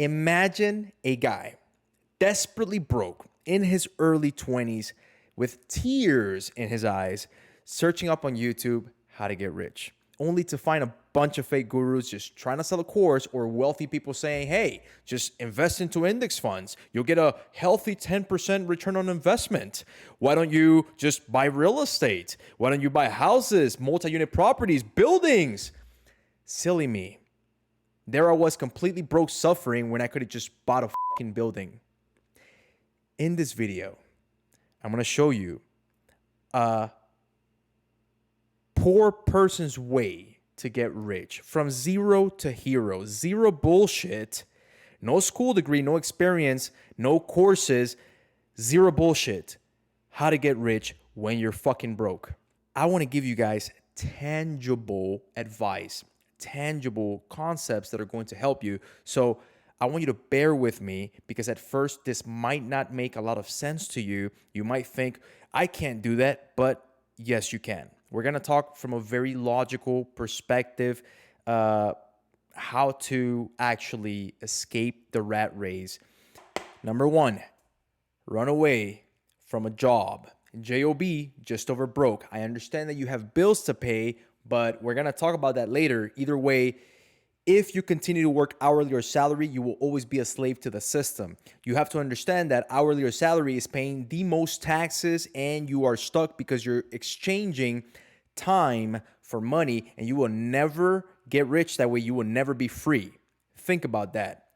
Imagine a guy desperately broke in his early 20s with tears in his eyes, searching up on YouTube how to get rich, only to find a bunch of fake gurus just trying to sell a course, or wealthy people saying, hey, just invest into index funds. You'll get a healthy 10% return on investment. Why don't you just buy real estate? Why don't you buy houses, multi-unit properties, buildings? Silly me. There I was, completely broke, suffering when I could have just bought a fucking building. In this video, I'm going to show you a poor person's way to get rich from zero to hero. Zero bullshit. No school degree, no experience, no courses. Zero bullshit. How to get rich when you're fucking broke. I want to give you guys tangible advice, tangible concepts that are going to help you. So I want you to bear with me, because at first this might not make a lot of sense to you. You might think, I can't do that, but yes, you can. We're going to talk from a very logical perspective, how to actually escape the rat race. Number one, run away from a job. J-O-B, just over broke. I understand that you have bills to pay, but we're going to talk about that later. Either way, if you continue to work hourly or salary, you will always be a slave to the system. You have to understand that hourly or salary is paying the most taxes, and you are stuck because you're exchanging time for money, and you will never get rich that way. You will never be free. Think about that.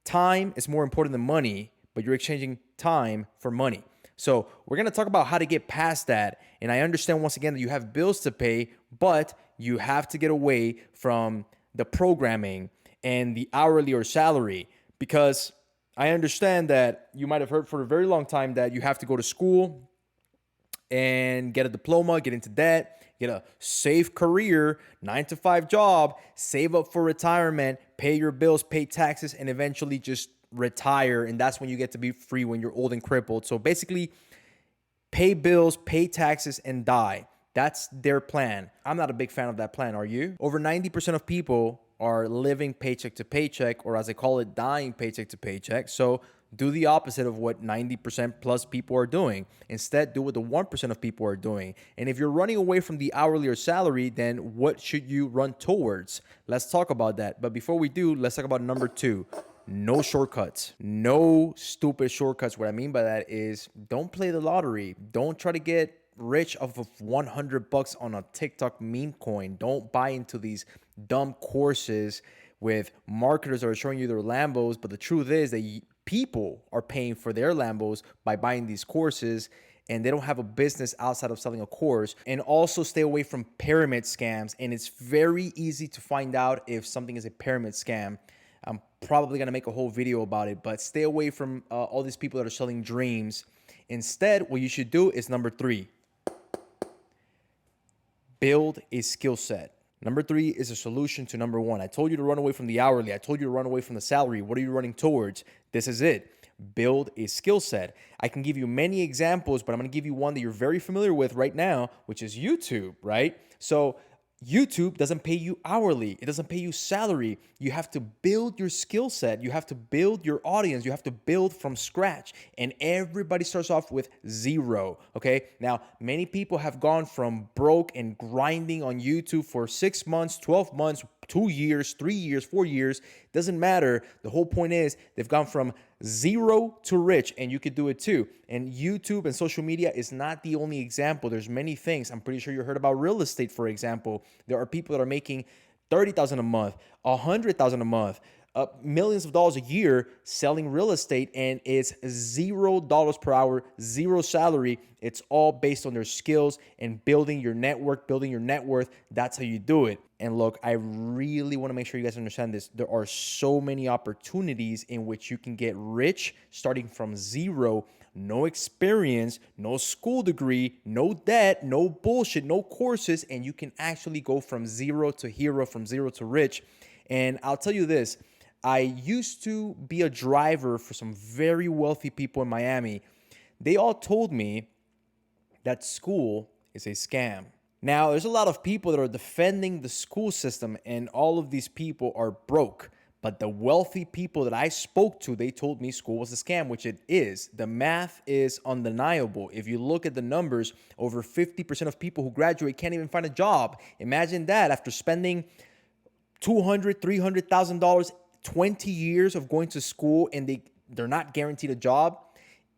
Time is more important than money, but you're exchanging time for money. So we're going to talk about how to get past that. And I understand once again that you have bills to pay, but you have to get away from the programming and the hourly or salary, because I understand that you might have heard for a very long time that you have to go to school and get a diploma, get into debt, get a safe career, 9-to-5 job, save up for retirement, pay your bills, pay taxes, and eventually just retire. And that's when you get to be free, when you're old and crippled. So basically, pay bills, pay taxes, and die. That's their plan. I'm not a big fan of that plan. Are you? Over 90% of people are living paycheck to paycheck, or as I call it, dying paycheck to paycheck. So do the opposite of what 90% plus people are doing. Instead, do what the 1% of people are doing. And if you're running away from the hourly or salary, then what should you run towards? Let's talk about that. But before we do, let's talk about number 2. No shortcuts. No stupid shortcuts. What I mean by that is, don't play the lottery. Don't try to get rich off of $100 on a TikTok meme coin. Don't buy into these dumb courses with marketers that are showing you their Lambos, but the truth is that people are paying for their Lambos by buying these courses, and they don't have a business outside of selling a course. And also stay away from pyramid scams. And it's very easy to find out if something is a pyramid scam. I'm probably going to make a whole video about it, but stay away from all these people that are selling dreams. Instead, what you should do is number 3. Build a skill set. Number 3 is a solution to number 1. I told you to run away from the hourly. I told you to run away from the salary. What are you running towards? This is it. Build a skill set. I can give you many examples, but I'm going to give you one that you're very familiar with right now, which is YouTube, right? So YouTube doesn't pay you hourly. It doesn't pay you salary. You have to build your skill set. You have to build your audience. You have to build from scratch. And everybody starts off with 0. Okay. Now, many people have gone from broke and grinding on YouTube for 6 months, 12 months, 2 years, 3 years, 4 years. Doesn't matter. The whole point is they've gone from 0 to rich, and you could do it too. And YouTube and social media is not the only example. There's many things. I'm pretty sure you heard about real estate, for example. There are people that are making $30,000 a month, $100,000 a month, millions of dollars a year selling real estate, and it's $0 per hour, 0 salary. It's all based on their skills and building your network, building your net worth. That's how you do it. And look, I really want to make sure you guys understand this. There are so many opportunities in which you can get rich starting from 0, no experience, no school degree, no debt, no bullshit, no courses, and you can actually go from 0 to hero, from 0 to rich. And I'll tell you this, I used to be a driver for some very wealthy people in Miami. They all told me that school is a scam. Now, there's a lot of people that are defending the school system, and all of these people are broke. But the wealthy people that I spoke to, they told me school was a scam, which it is. The math is undeniable. If you look at the numbers, over 50% of people who graduate can't even find a job. Imagine that after spending $200,000, $300,000, 20 years of going to school, and they're not guaranteed a job.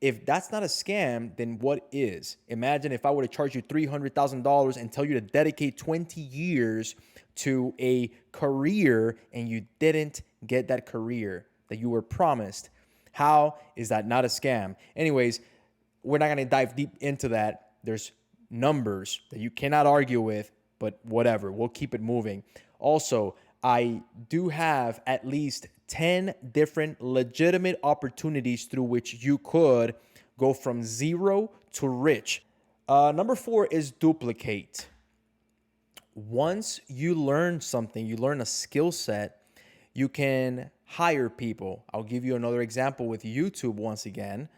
If that's not a scam, then what is? Imagine if I were to charge you $300,000 and tell you to dedicate 20 years to a career and you didn't get that career that you were promised. How is that not a scam? Anyways, we're not going to dive deep into that. There's numbers that you cannot argue with, but whatever, we'll keep it moving. Also, I do have at least 10 different legitimate opportunities through which you could go from zero to rich. Number 4 is duplicate. Once you learn something, you learn a skill set, you can hire people. I'll give you another example with YouTube once again.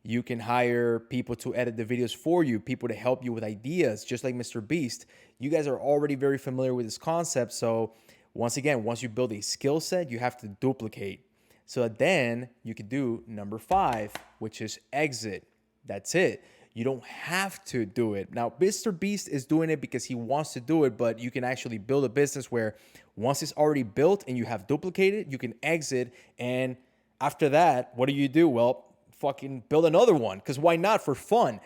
You can hire people to edit the videos for you, people to help you with ideas, just like Mr. Beast. You guys are already very familiar with this concept. So once again, once you build a skill set, you have to duplicate. So then you could do number 5, which is exit. That's it. You don't have to do it. Now, Mr. Beast is doing it because he wants to do it, but you can actually build a business where once it's already built and you have duplicated, you can exit. And after that, what do? Well, fucking build another one, because why not? For fun.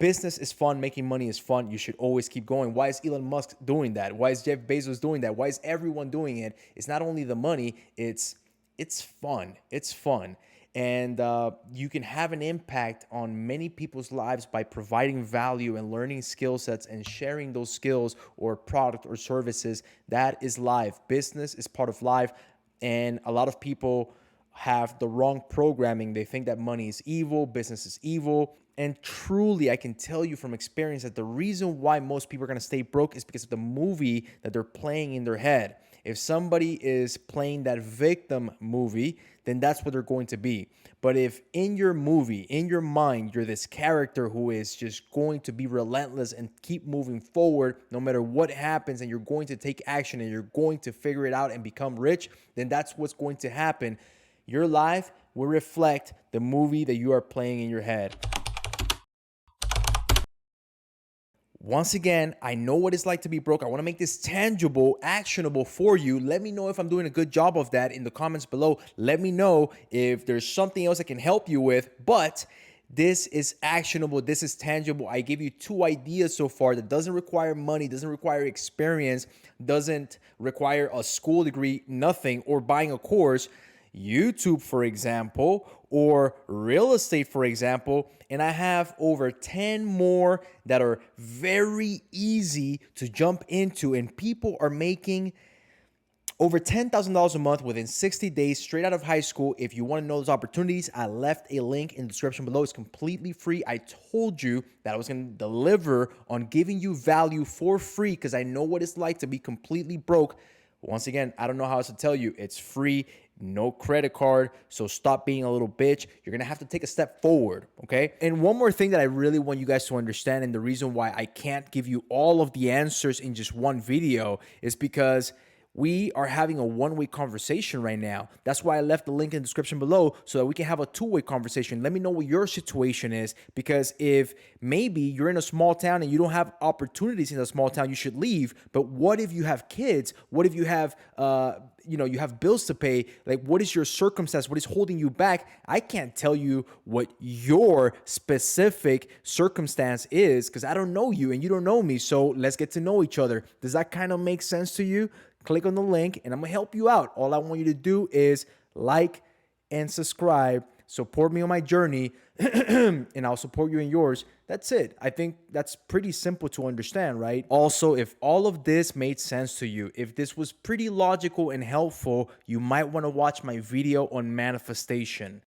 Business is fun. Making money is fun. You should always keep going. Why is Elon Musk doing that? Why is Jeff Bezos doing that? Why is everyone doing it? It's not only the money, it's fun. It's fun. And you can have an impact on many people's lives by providing value and learning skill sets and sharing those skills or product or services. That is life. Business is part of life. And a lot of people have the wrong programming. They think that money is evil, business is evil. And truly, I can tell you from experience that the reason why most people are going to stay broke is because of the movie that they're playing in their head. If somebody is playing that victim movie, then that's what they're going to be. But if in your movie, in your mind, you're this character who is just going to be relentless and keep moving forward no matter what happens, and you're going to take action and you're going to figure it out and become rich, then that's what's going to happen. Your life will reflect the movie that you are playing in your head. Once again, I know what it's like to be broke. I want to make this tangible, actionable for you. Let me know if I'm doing a good job of that in the comments below. Let me know if there's something else I can help you with. But this is actionable. This is tangible. I gave you 2 ideas so far that doesn't require money, doesn't require experience, doesn't require a school degree, nothing, or buying a course. YouTube, for example, or real estate, for example, and I have over 10 more that are very easy to jump into, and people are making over $10,000 a month within 60 days straight out of high school. If you want to know those opportunities, I left a link in the description below. It's completely free. I told you that I was going to deliver on giving you value for free because I know what it's like to be completely broke. Once again, I don't know how else to tell you. It's free, no credit card, so stop being a little bitch. You're going to have to take a step forward, okay? And one more thing that I really want you guys to understand, and the reason why I can't give you all of the answers in just one video is because we are having a one-way conversation right now. That's why I left the link in the description below so that we can have a two-way conversation. Let me know what your situation is, because if maybe you're in a small town and you don't have opportunities in a small town, you should leave. But what if you have kids? What if you have, you have bills to pay? Like, what is your circumstance? What is holding you back? I can't tell you what your specific circumstance is because I don't know you and you don't know me. So let's get to know each other. Does that kind of make sense to you? Click on the link and I'm going to help you out. All I want you to do is like and subscribe. Support me on my journey and I'll support you in yours. That's it. I think that's pretty simple to understand, right? Also, if all of this made sense to you, if this was pretty logical and helpful, you might want to watch my video on manifestation.